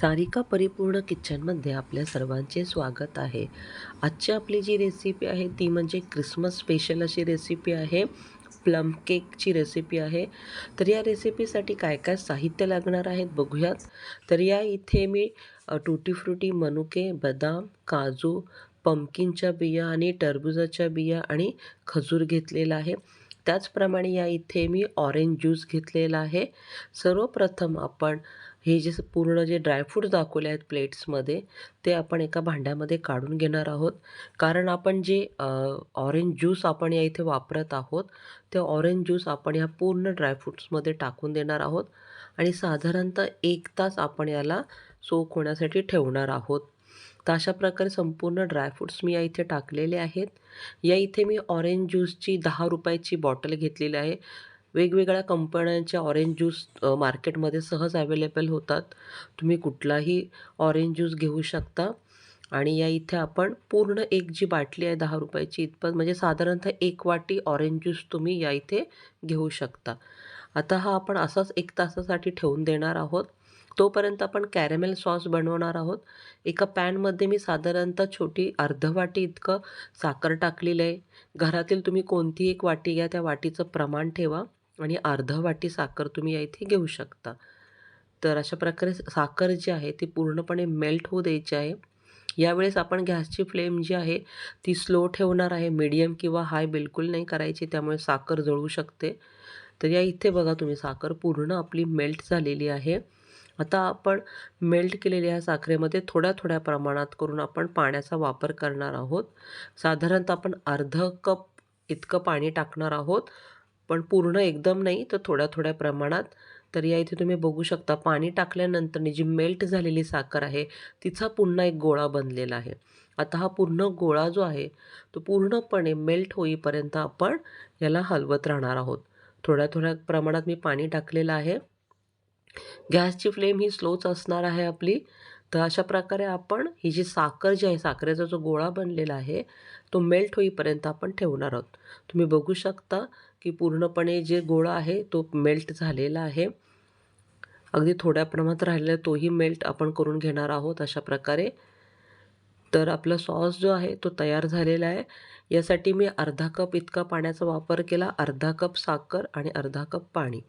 सारिका परिपूर्ण किचनमध्ये आपल्या सर्वांचे स्वागत आहे. आजची आपली जी रेसिपी आहे ती म्हणजे क्रिसमस स्पेशल अशी रेसिपी आहे. प्लम केकची रेसिपी आहे. तर या रेसिपीसाठी काय काय साहित्य लागणार आहेत बघूयात. तर या इथे मी टुटी फ्रुटी, मनुके, बदाम, काजू, पंपकिनच्या बिया आणि टरबुजाच्या बिया आणि खजूर घेतलेला आहे. त्याचप्रमाणे या इथे मी ऑरेंज ज्यूस घेतलेला आहे. सर्वप्रथम आपण हे जे पूर्ण जे ड्रायफ्रूट्स दाखवले आहेत प्लेट्समध्ये, ते आपण एका भांड्यामध्ये काढून घेणार आहोत. कारण आपण जे ऑरेंज ज्यूस आपण या इथे वापरत आहोत, ते ऑरेंज ज्यूस आपण ह्या पूर्ण ड्रायफ्रूट्समध्ये टाकून देणार आहोत आणि साधारणतः 1 तास आपण याला सोक होण्यासाठी ठेवणार आहोत. तर अशा प्रकारे संपूर्ण ड्रायफ्रूट्स मी या इथे टाकलेले आहेत. या इथे मी ऑरेंज ज्यूसची ₹10 बॉटल घेतलेली आहे. वेगवेगळ्या कंपन्यांचे ऑरेंज ज्यूस मार्केटमध्ये सहज अवेलेबल होतात. तुम्ही कुठलाही ऑरेंज ज्यूस घेऊ शकता आणि या इथे आपण पूर्ण एक जी बाटली आहे ₹10 इतपत म्हणजे साधारणतः 1 वाटी ऑरेंज ज्यूस तुम्ही या इथे घेऊ शकता. आता हा आपण असाच 1 तासासाठी ठेवून देणार आहोत. तोपर्यंत आपण कॅरमेल सॉस बनवणार आहोत. एका पॅनमध्ये मी साधारणतः छोटी अर्ध वाटी इतकं साखर टाकलेली आहे. घरातील तुम्ही कोणतीही एक वाटी घ्या, त्या वाटीचं प्रमाण ठेवा आणि अर्ध वाटी साखर तुम्ही या इथे घेऊ शकता. तर अशा प्रकारे साखर जी आहे ती पूर्णपणे मेल्ट होऊ द्यायची आहे. यावेळेस आपण गॅसची फ्लेम जी आहे ती स्लो ठेवणार आहे. मीडियम किंवा हाय बिलकुल नाही करायची, त्यामुळे साखर जळू शकते. तर या इथे बघा तुम्ही साखर पूर्ण आपली मेल्ट झालेली आहे. आता आपण मेल्ट केलेल्या या साखरेमध्ये थोड्या-थोड्या प्रमाणात करून आपण पाण्याचा वापर करणार आहोत. साधारणतः आपण अर्ध कप इतकं पाणी टाकणार आहोत. पण पूर्ण एकदम नाही, तर थोड्या-थोड्या प्रमाणात. तर या इथे तुम्ही बघू शकता पाणी टाकल्यानंतरनी जी मेल्ट झालेली साखर आहे, तिचा पुन्हा एक गोळा बनलेला आहे. आता हा पूर्ण गोळा जो आहे, तो पूर्णपणे मेल्ट होईपर्यंत आपण याला हलवत राहणार आहोत. थोड्या-थोड्या प्रमाणात मी पाणी टाकलेलं आहे. गॅसची फ्लेम ही स्लोच असणार आहे आपली. तर अशा प्रकारे आपण ही जी साखर जी आहे, साखरेचा जो गोळा बनलेला आहे, तो मेल्ट होईपर्यंत आपण ठेवणार आहोत. तुम्ही बघू शकता, की पूर्णपणे जे गोळा आहे, तो मेल्ट झालेला आहे. अगदी थोड्या प्रमाणात राहिलेला तोही मेल्ट आपण करून घेणार आहोत अशा प्रकारे. तर आपला सॉस जो आहे तो तयार झालेला आहे. यासाठी मी अर्धा कप इतका पाण्याचा वापर केला, अर्धा कप साखर आणि अर्धा कप पाणी.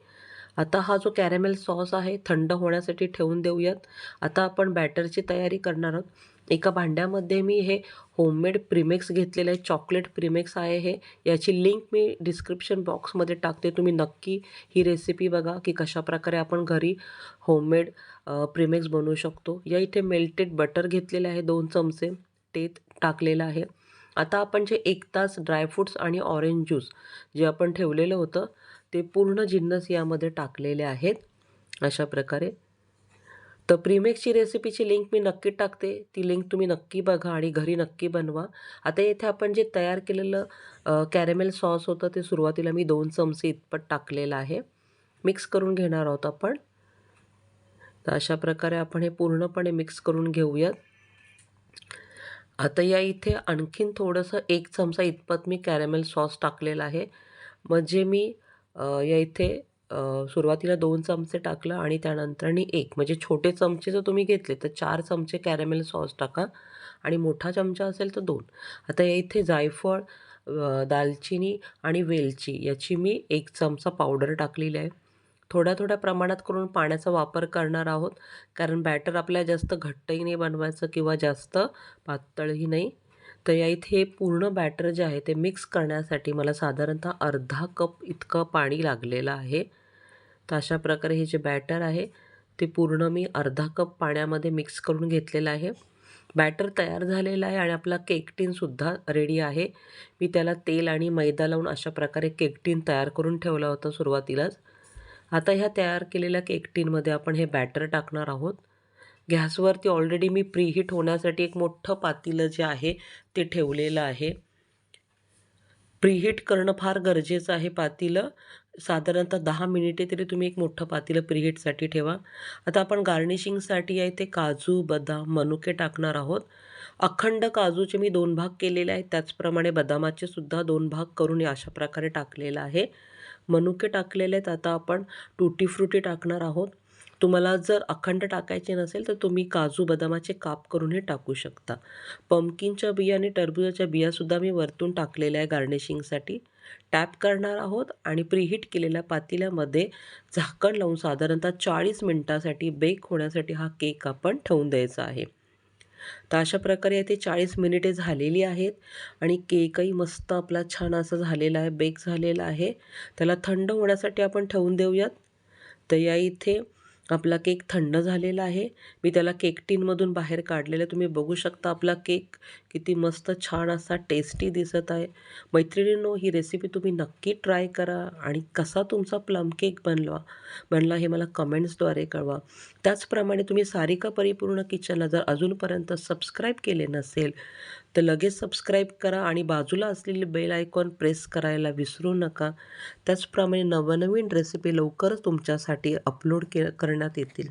आता हा जो कॅरमेल सॉस आहे थंड होण्यासाठी ठेवून देऊयात. आता आपण बॅटरची तयारी करणार आहोत. एका भांड्यामध्ये मी हे होममेड प्रीमिक्स घेतलेलं आहे. चॉकलेट प्रीमिक्स आहे हे. याची लिंक मी डिस्क्रिप्शन बॉक्समध्ये टाकते. तुम्ही नक्की ही रेसिपी बघा, की कशाप्रकारे आपण घरी होममेड प्रीमिक्स बनवू शकतो. या इथे मेल्टेड बटर घेतलेलं आहे 2 चमचे, ते टाकलेलं आहे. आता आपण जे 1 तास ड्रायफ्रुट्स आणि ऑरेंज ज्यूस जे आपण ठेवलेलं होतं, ते पूर्ण जिन्नस यामध्ये टाकलेले आहेत अशा प्रकारे. तर प्रीमिक्सची रेसिपीची लिंक मी नक्की टाकते. ती लिंक तुम्ही नक्की बघा आणि घरी नक्की बनवा. आता येथे आपण जे तयार केलेलं कॅरमेल सॉस होतं ते सुरुवातीला मी 2 चमचे इतपत टाकलेलं आहे. मिक्स करून घेणार आहोत आपण. तर अशा प्रकारे आपण हे पूर्णपणे मिक्स करून घेऊयात. आता या इथे आणखीन थोडंसं 1 चमचा इतपत मी कॅरमेल सॉस टाकलेला आहे. म्हणजे मी या इथे सुरुवातीला 2 चमचे टाकलं आणि त्यानंतरनी 1 म्हणजे छोटे चमचे जर तुम्ही घेतले तर 4 चमचे कॅरमेल सॉस टाका आणि मोठा चमचा असेल तर 2. आता या इथे जायफळ, दालचिनी आणि वेलची याची मी 1 चमचा पावडर टाकलेली आहे. थोड्या-थोड्या प्रमाणात करून पाण्याचा वापर करणार आहोत. कारण बॅटर आपल्याला जास्त घट्टही नाही बनवायचं किंवा जास्त पातळही नाही. तर या इथे हे पूर्ण बॅटर जे आहे ते मिक्स करण्यासाठी मला साधारणतः अर्धा कप इतकं पाणी लागलेलं आहे. तर अशा प्रकारे हे जे बॅटर आहे ते पूर्ण मी अर्धा कप पाण्यामध्ये मिक्स करून घेतलेलं आहे. बॅटर तयार झालेलं आहे आणि आपला केक टिनसुद्धा रेडी आहे. मी त्याला तेल आणि मैदा लावून अशा प्रकारे केक टिन तयार करून ठेवला होता सुरुवातीलाच. आता ह्या तयार केलेल्या केक टिनमध्ये आपण हे बॅटर टाकणार आहोत. गॅसवरती ऑलरेडी मी प्रीहीट होण्यासाठी एक मोठं पातेलं जे आहे ते ठेवलेलं आहे. प्रीहीट करणं फार गरजेचं आहे पातेलं. साधारणतः 10 मिनिटे तरी तुम्ही एक मोठं पातेलं प्रीहीटसाठी ठेवा. आता आपण गार्निशिंगसाठी आहे ते काजू, बदाम, मनुके टाकणार आहोत. अखंड काजूचे मी 2 भाग केलेले आहेत. त्याचप्रमाणे बदामाचे सुद्धा 2 भाग करून अशा प्रकारे टाकलेलं आहे. मनुके टाकलेले आहेत. आता आपण टुटी फ्रुटी टाकणार आहोत. तुम्हाला जर अखंड टाकायचे नसेल तर तुम्ही काजू बदामाचे काप करूनही टाकू शकता. पंपकिनच्या बिया आणि टरबूजाच्या बियासुद्धा मी वरतून टाकलेल्या आहे गार्निशिंगसाठी. टॅप करणार आहोत आणि प्रीहीट केलेल्या पातेल्यामध्ये झाकण लावून साधारणतः 40 मिनिटासाठी बेक होण्यासाठी हा केक आपण ठेवून द्यायचा आहे. तर अशा प्रकारे इथे 40 मिनिटे झालेली आहेत आणि केकही मस्त आपला छान असा झालेला आहे, बेक झालेला आहे. त्याला थंड होण्यासाठी आपण ठेवून देऊयात. तर या इथे आपला केक थंड झालेला आहे. मी त्याला केक टिनमधून बाहेर काढलेलं तुम्ही बघू शकता. आपला केक किती मस्त छान असा टेस्टी दिसत आहे. मैत्रिणींनो, ही रेसिपी तुम्ही नक्की ट्राय करा आणि कसा तुमचा प्लम केक बनला हे मला कमेंट्सद्वारे कळवा. त्याचप्रमाणे तुम्ही सारिका परिपूर्ण किचनला जर अजूनपर्यंत सबस्क्राईब केले नसेल तर लगेच सबस्क्राईब करा आणि बाजूला असलेली बेल आयकॉन प्रेस करायला विसरू नका. त्याचप्रमाणे नवनवीन रेसिपी लवकरच तुमच्यासाठी अपलोड करण्यात येतील.